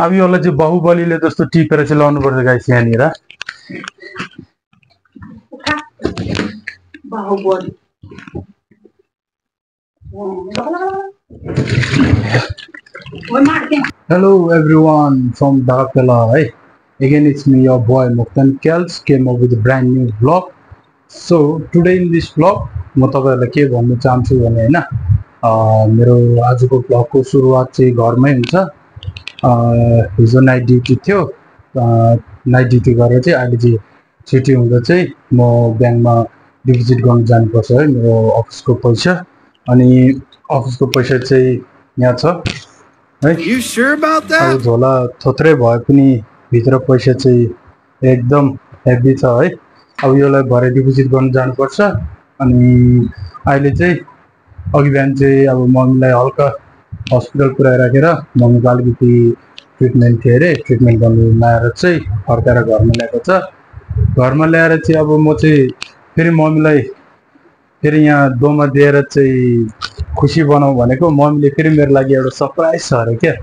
अब यसलाई चाहिँ बाहुबलीले जस्तो टिपेर चाहिँ लाउनु पर्छ गाइस यहाँनिर Baahubali Hello everyone from Dhakala. Hey, again it's me, your boy Muktan Kels, came up with a brand new vlog. So today in this vlog, म तपाईहरुलाई के भन्नु चाहन्छु भने हैन मेरो आजको vlogको सुरुवात चाहिँ घरमै हुन्छ। हिजो नाइट ड्युटी थियो, नाइट ड्युटी गरेर चाहिँ अहिले चाहिँ छुट्टी हुँदा चाहिँ म ब्याङ्कमा डिपोजिट गर्न जानुपर्छ है मेरो अफिसको पैसा। अनि अफिसको पैसा चाहिँ यहाँ छ है। You sure about that? अब झोला थोत्रै भए पनि भित्र पैसा चाहिँ एकदम हेभी छ है। अब यसलाई भरे डिपोजिट गर्न जानुपर्छ। अनि अहिले चाहिँ अघि बिहान चाहिँ अब मम्मीलाई हल्का हस्पिटल पुर्याइराखेर मम्मीको अलिकति ट्रिटमेन्ट थियो अरे, ट्रिटमेन्ट गर्नु ल्याएर चाहिँ फर्काएर घरमा ल्याएको छ। घरमा ल्याएर चाहिँ अब म चाहिँ फेरि मम्मीलाई फेरि यहाँ दोमा दिएर चाहिँ खुसी बनाऊ भनेको। मम्मीले फेरि मेरो लागि एउटा सरप्राइज छ अरे क्या।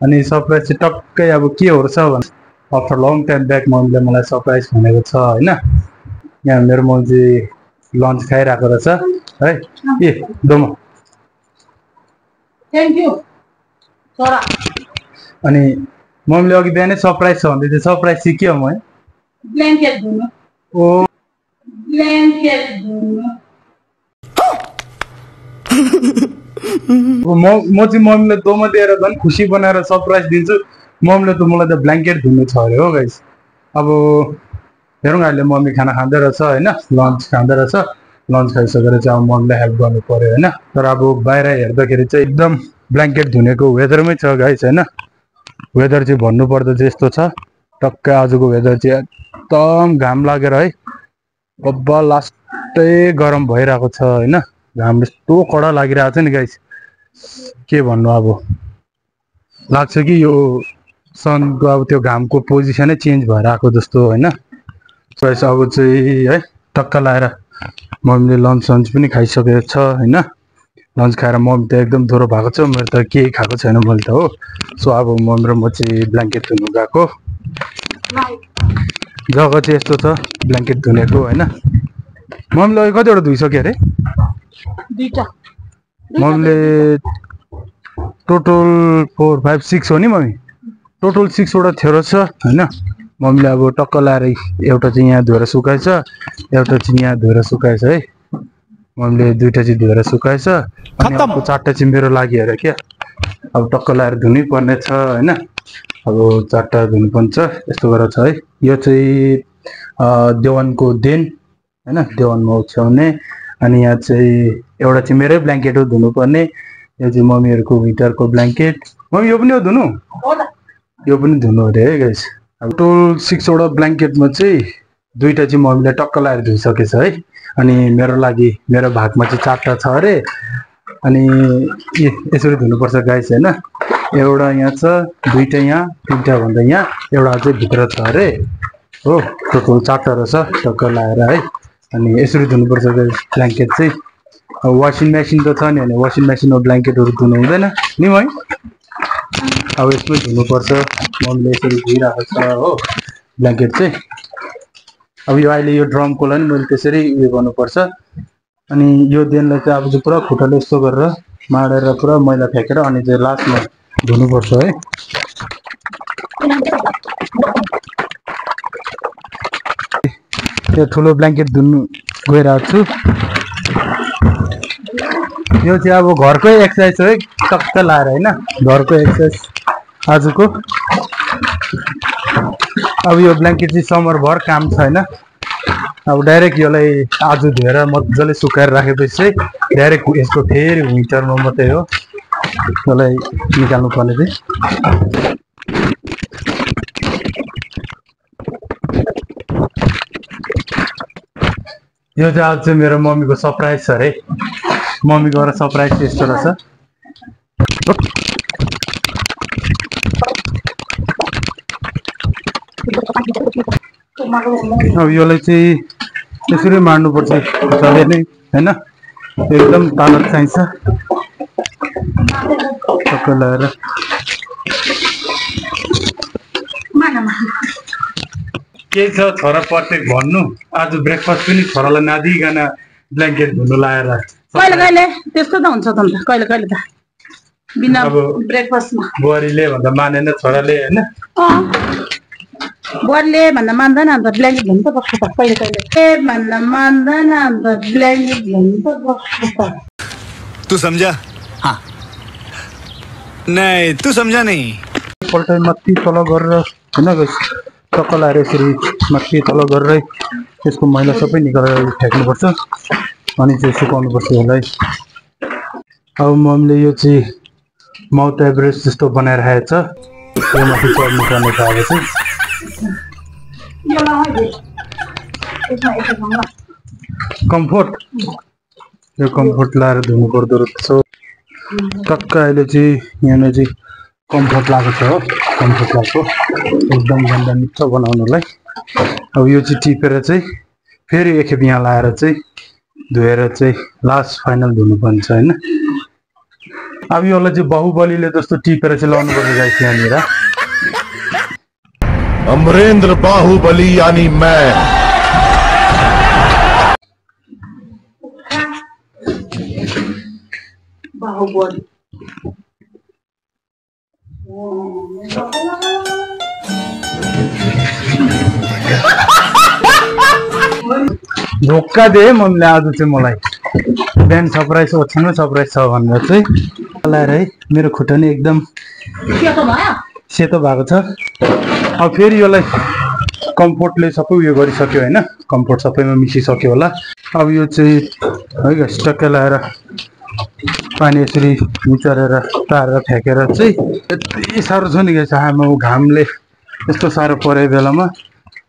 अनि सरप्राइज चाहिँ टक्कै अब के हो रहेछ भने आफ्टर लङ टाइम ब्याक मम्मीले मलाई सरप्राइज भनेको छ हैन। यहाँ मेरो मम्मी चाहिँ लन्च खाइरहेको रहेछ है। ए दोमा थ्याङ्क यू छोरा। अनि मम्मीले अघि बिहानै सरप्राइज छ भन्दै थियो। सरप्राइज चाहिँ के हो म ब्ल्याङ्केट धुनु। ओ ब्ल्याङ्केट धुनु। म चाहिँ मम्मीलाई दोमा दिएर झन् खुसी बनाएर सरप्राइज दिन्छु। मम्मीले त मलाई त ब्ल्याङ्केट धुनु छ अरे हो गाइस। अब हेरौँ अहिले मम्मी खाना खाँदै रहेछ होइन, लन्च खाँदै रहेछ। लन्च खाइसकेर चाहिँ अब मम्मीलाई हेल्प गर्नु पर्यो होइन। तर अब बाहिर हेर्दाखेरि चाहिँ एकदम ब्ल्याङ्केट धुनेको वेदरमै छ गाइस होइन। वेदर चाहिँ भन्नुपर्दा चाहिँ यस्तो छ, टक्कै आजको वेदर चाहिँ एकदम घाम लागेर है बब्बा लास्टै गरम भइरहेको छ होइन। घाम यस्तो कडा लागिरहेको छ नि गाइस, के भन्नु। अब लाग्छ कि यो सनको अब त्यो घामको पोजिसनै चेन्ज भएर आएको जस्तो होइन। गाइस अब चाहिँ है टक्क लाएर मम्मीले लन्च पनि खाइसकेको छ होइन। लन्च खाएर मम्मी त एकदम ज्वरो भएको छ, मेरो त केही खाएको छैन मैले त हो। सो अब मम्मी र म चाहिँ ब्ल्याङ्केट धुनु गएको। जग्गा चाहिँ यस्तो छ ब्ल्याङ्केट धुनेको होइन। मम्मीले अघि कतिवटा धुइसक्यो अरे? दुईटा। मम्मीले टोटल 4, 5, 6 हो नि मम्मी। टोटल 6 वटा थियो रहेछ होइन। मम्मीले अब टक्क लाएर एउटा चाहिँ यहाँ धोएर सुकाएछ, एउटा चाहिँ यहाँ धोएर सुकाएछ है। मम्मीले दुईटा चाहिँ धोएर सुकाएछ। अनि अर्को 4टा चाहिँ मेरो लागि अरे क्या। अब टक्क लाएर धुनै पर्ने छ होइन। अब 4टा धुनुपर्ने छ, यस्तो गरेर छ है। यो चाहिँ देवानको देन होइन, देवानमा ओछ्याउने। अनि यहाँ चाहिँ एउटा चाहिँ मेरै ब्ल्याङ्केट हो धुनुपर्ने। यो चाहिँ मम्मीहरूको विन्टरको ब्ल्याङ्केट। मम्मी यो पनि हो धुनु? यो पनि धुनु अरे है गाइस। अब टोटल 6 वटा ब्ल्याङ्केटमा चाहिँ 2टा चाहिँ मम्मीले टक्क लाएर धुइसकेछ है। अनि मेरो लागि मेरो भागमा चाहिँ 4टा छ अरे। अनि यसरी धुनुपर्छ गाइस होइन। एउटा यहाँ छ, 2टा यहाँ, 3टा भन्दा यहाँ, एउटा चाहिँ भित्र छ अरे हो। टोटल 4टा रहेछ टक्क लाएर है। अनि यसरी धुनुपर्छ ब्ल्याङ्केट चाहिँ। अब वासिङ मेसिन त छ नि, होइन वासिङ मेसिनमा ब्ल्याङ्केटहरू धुनु हुँदैन नि है। अब यसमै धुनुपर्छ। मम्मीले यसरी धुइरहेको छ हो ब्ल्याङ्केट चाहिँ। अब यो अहिले यो ड्रमकोलाई नि मैले त्यसरी उयो गर्नुपर्छ। अनि यो देनलाई चाहिँ अब चाहिँ पुरा खुट्टाले यस्तो गरेर माडेर पुरा मैला फ्याँकेर अनि चाहिँ लास्टमा धुनुपर्छ है। त्यो ठुलो ब्ल्याङ्केट धुनु गइरहेको छु। यो चाहिँ अब घरकै एक्सर्साइज हो है, टक्क लाएर होइन, घरको एक्सर्साइज आजको। अब यो ब्ल्याङ्केट चाहिँ समरभर काम छैन। अब डाइरेक्ट यसलाई आज धोएर मजाले सुकाएर राखेपछि चाहिँ डाइरेक्ट यसको फेरि विन्टरमा मात्रै हो यसलाई निकाल्नु पर्ने चाहिँ। यो चाहिँ आज चाहिँ मेरो मम्मीको सरप्राइज छ अरे। मम्मीको एउटा सरप्राइज चाहिँ यस्तो रहेछ। अब यसलाई चाहिँ यसरी मार्नुपर्छ खुट्टाले नै होइन। एकदम तागत चाहिन्छ टक्क लाएर। के छ छोरा प्रत्येक भन्नु आज ब्रेकफास्ट पनि छोरालाई नदिइकन ब्ल्याङ्केट धुनु लाएर कहिले कहिले त्यस्तो त हुन्छ त कहिले कहिले त बिना अब ब्रेकफास्टमा बुहारीले भन्दा मानेन छोराले होइन बुहारीले भन्दा मान्दैन अन्त ब्ल्याङ्केट धुनु त बस्छ त कहिले कहिले ए भन्दा मान्दैन अन्त ब्ल्याङ्केट धुनु त बस्छ त तू समझा हाँ नहीं तू समझा नहीं एकपल्ट माथि तल गरेर होइन टक्क लाएर यसरी माथि तल गरेर त्यसको मैला सबै निकालेर फ्याँक्नुपर्छ अनि चाहिँ सुकाउनुपर्छ यसलाई अब मम्मीले यो चाहिँ माउथ एभरेस्ट जस्तो बनाइरहेको छ यो माथि चढ्नु पर्ने छ अब चाहिँ कम्फोर्ट यो कम्फोर्ट लाएर धुनु पर्दो रहेछ टक्क अहिले चाहिँ यहाँनिर चाहिँ कम्फोर्ट लगाएको छ हो कम्फोर्ट लगाएको एकदम गन्दा मिठो बनाउनुलाई अब यो चाहिँ टिपेर चाहिँ फेरि एकखेप यहाँ लाएर चाहिँ धोएर चाहिँ लास्ट फाइनल धुनुपर्ने छ होइन अब योलाई चाहिँ बाहुबलीले जस्तो टिपेर चाहिँ लाउनु पर्छ गाइस यहाँनिर अमरेंद्र बाहुबली यानी मैं बाहुबली धोका दिए मम्मीले आज चाहिँ मलाई बिहान सरप्राइज ओछ्यानमै सरप्राइज छ भनेर चाहिँ लाएर है मेरो खुट्टा नि एकदम सेतो भएको छ अब फेरि यसलाई कम्फोर्टले सबै उयो गरिसक्यो होइन कम्फोर्ट सबैमा मिसिसक्यो होला अब यो चाहिँ है गाइस टक्कै लाएर पानी यसरी निचरेर तारेर फ्याँकेर चाहिँ यति साह्रो छ नि गाइस आमा घामले यस्तो साह्रो परेको बेलामा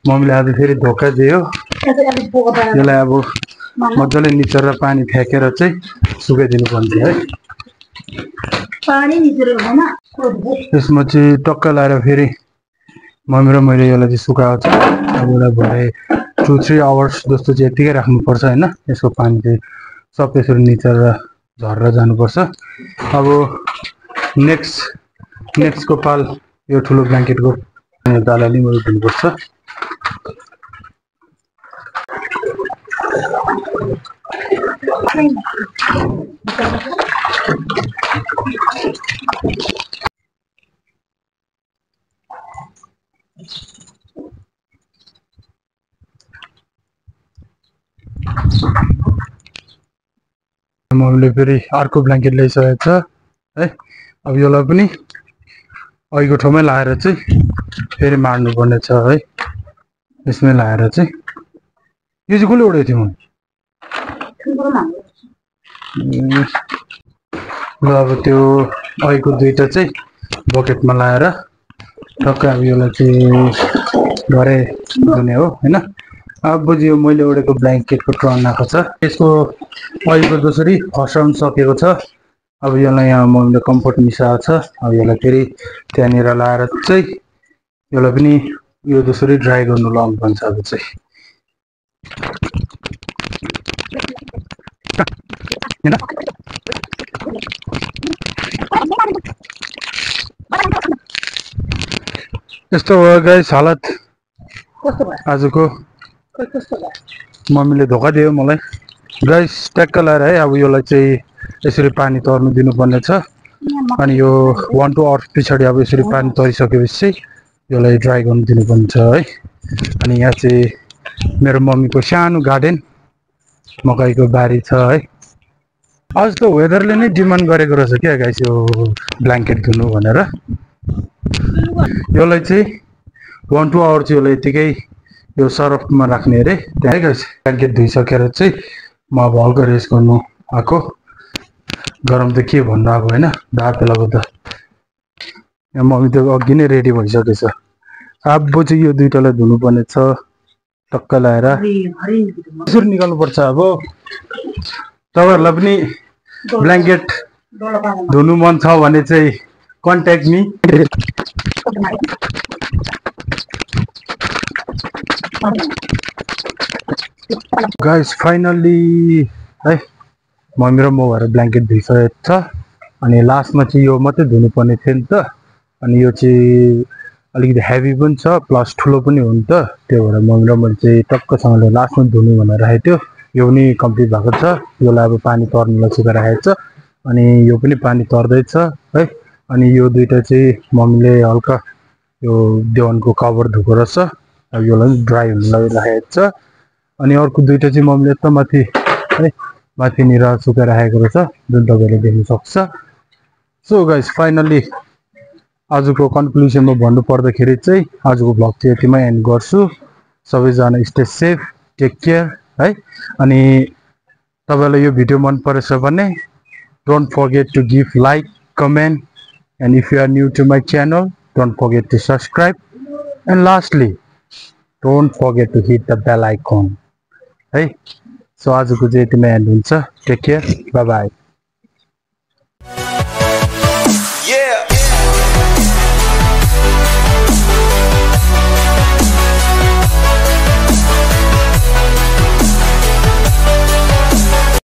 मम्मीले आज फेरि धोका दियो यसलाई अब मजाले निचरेर पानी फ्याँकेर चाहिँ सुकाइदिनु पर्छ है यसमा चाहिँ टक्क लाएर फेरि मम्मी र मैले यसलाई चाहिँ सुकाएको छ अब यसलाई भरे 2-3 आवर्स जस्तो चाहिँ यतिकै राख्नुपर्छ होइन यसको पानी चाहिँ सब यसरी निचरेर झरेर जानुपर्छ अब नेक्स्टको पाल यो ठुलो ब्ल्याङ्केटको दालाले मैले धुनुपर्छ मम्मीले फेरि अर्को ब्ल्याङ्केट ल्याइसकेको छ है अब यसलाई पनि अघिको ठाउँमै लाएर चाहिँ फेरि मार्नुपर्ने छ है यसमै लाएर चाहिँ यो चाहिँ कसले उडेको थियो म ल अब त्यो अघिको दुईवटा चाहिँ बकेटमा लाएर टक्कै अब यसलाई चाहिँ भरे धुने हो होइन अब बुझ्यो मैले उडेको ब्ल्याङ्केटको टर्न आएको छ यसको अघिको जसरी फसाउन सकेको छ अब यसलाई यहाँ मम्मीले कम्फोर्ट मिसाएको छ अब यसलाई फेरि त्यहाँनिर लाएर चाहिँ यसलाई पनि यो जसरी ड्राई गर्नु लाउनु पर्छ अब चाहिँ यस्तो भयो गाइस हालत आजको मम्मीले धोका दियो मलाई गाइस ट्याक्क लाएर है अब यसलाई चाहिँ यसरी पानी तर्नु दिनुपर्ने छ अनि यो 1-2 आवर्स पछाडि अब यसरी पानी तरिसकेपछि चाहिँ यसलाई ड्राई गर्नु दिनुपर्ने छ है अनि यहाँ चाहिँ मेरो मम्मीको सानो गार्डन मकैको बारी छ है आज त वेदरले नै डिमान्ड गरेको रहेछ क्या गाइस यो ब्ल्याङ्केट धुनु भनेर यसलाई चाहिँ 1-2 आवर्स यसलाई यतिकै यो सर्फमा राख्ने अरे त्यहाँ गाइस ब्ल्याङ्केट धुइसकेर चाहिँ म अब हल्का रेस्ट गर्नु आएको गरम त के भन्नु अब होइन दार बेलाको त यहाँ मम्मी त अघि नै रेडी भइसकेछ अब चाहिँ यो दुईटालाई धुनुपर्ने छ टक्क लाएर यसरी निकाल्नुपर्छ अब तपाईँहरूलाई पनि ब्ल्याङ्केट धुनु मन छ भने चाहिँ कन्ट्याक्ट मी गाइस फाइनल्ली है मम्मी र म भएर ब्ल्याङ्केट धुइसकेको छ अनि लास्टमा चाहिँ यो मात्रै धुनुपर्ने थियो नि त अनि यो चाहिँ अलिकति हेभी पनि छ प्लस ठुलो पनि हो नि त त्यो भएर मम्मी र मैले चाहिँ टक्कसँगले लास्टमा धुनु भनेर राखेको थियो यो पनि कम्प्लिट भएको छ यसलाई अब पानी तर्नलाई सुकाएर राखेको छ अनि यो पनि पानी तर्दैछ है अनि यो दुईटा चाहिँ मम्मीले हल्का यो देवानको कभर धुको रहेछ अब यसलाई ड्राई हुनलाई राखेको छ अनि अर्को दुईटा चाहिँ मम्मीले त माथि है माथिनिर सुकाएर राखेको रहेछ जुन तपाईँले देख्न सक्छ सो गाइस फाइनली आजको कन्क्लुजनमा भन्नु पर्दाखेरि चाहिँ आजको भ्लग चाहिँ यतिमै एन्ड गर्छु सबैजना स्टे सेफ टेक केयर है अनि तपाईलाई यो भिडियो मन परेछ भने don't forget to give like comment and if you are new to my channel don't forget to subscribe and lastly don't forget to hit the bell icon है so आजको चाहिँ यतिमै एन्ड हुन्छ टेक केयर बाई बाई